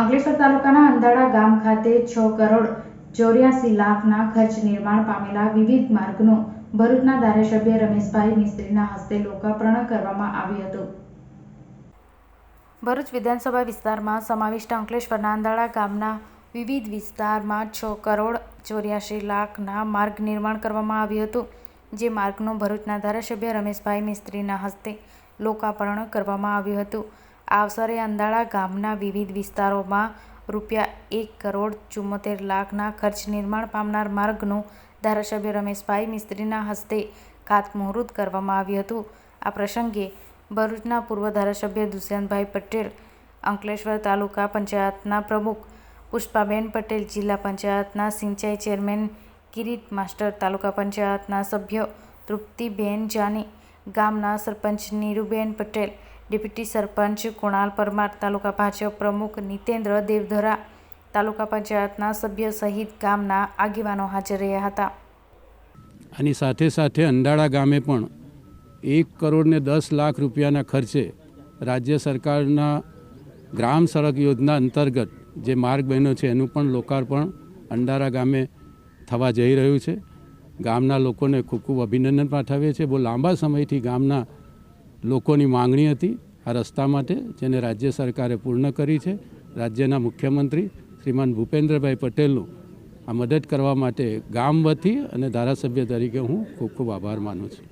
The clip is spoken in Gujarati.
અંકલેશ્વર તાલુકાના અંદાડા ગામ ખાતે 6 કરોડ 84 લાખના ખર્ચ નિર્માણ પામેલા વિવિધ માર્ગનું ભરૂચના ધારાસભ્ય રમેશભાઈ મિસ્ત્રીના હસ્તે લોકાર્પણ કરવામાં આવ્યું હતું. ભરૂચ વિધાનસભા વિસ્તારમાં સમાવિષ્ટ અંકલેશ્વરના અંદાડા ગામના વિવિધ વિસ્તારમાં 6 કરોડ 84 લાખના માર્ગ નિર્માણ કરવામાં આવ્યું હતું. જે માર્ગનું ભરૂચના ધારાસભ્ય રમેશભાઈ મિસ્ત્રીના હસ્તે લોકાર્પણ કરવામાં આવ્યું હતું. આ અવસરે અંદાડા ગામના વિવિધ વિસ્તારોમાં રૂપિયા 1 કરોડ 74 લાખના ખર્ચ નિર્માણ પામનાર માર્ગનું ધારાસભ્ય રમેશભાઈ મિસ્ત્રીના હસ્તે ખાતમુહૂર્ત કરવામાં આવ્યું હતું. આ પ્રસંગે ભરૂચના પૂર્વ ધારાસભ્ય દુષ્યંતભાઈ પટેલ, અંકલેશ્વર તાલુકા પંચાયતના પ્રમુખ પુષ્પાબેન પટેલ, જિલ્લા પંચાયતના સિંચાઈ ચેરમેન કિરીટ માસ્ટર, તાલુકા પંચાયતના સભ્ય તૃપ્તિબેન જાની, ગામના સરપંચ નીરુબેન પટેલ, ડેપ્યુટી સરપંચ કુણાલ પરમાર, તાલુકા ભાજપ પ્રમુખ નીતેન્દ્ર દેવધરા, તાલુકા પંચાયતના સભ્ય સહિત ગામના આગેવાનો હાજર રહ્યા હતા. આની સાથે સાથે અંદાડા ગામે પણ 1 કરોડ 10 લાખ રૂપિયાના ખર્ચે રાજ્ય સરકારના ગ્રામ સડક યોજના અંતર્ગત જે માર્ગ બન્યો છે એનું પણ લોકાર્પણ અંદાડા ગામે થવા જઈ રહ્યું છે. ગામના લોકોને ખૂબ ખૂબ અભિનંદન પાઠવીએ છીએ. બહુ લાંબા સમયથી ગામના લોકોની માંગણી હતી આ રસ્તા માટે, જેને રાજ્ય સરકારે પૂર્ણ કરી છે. રાજ્યના મુખ્યમંત્રી શ્રીમાન ભૂપેન્દ્રભાઈ પટેલનું આ મદદ કરવા માટે ગામ વતી અને ધારાસભ્ય તરીકે હું ખૂબ ખૂબ આભાર માનું છું.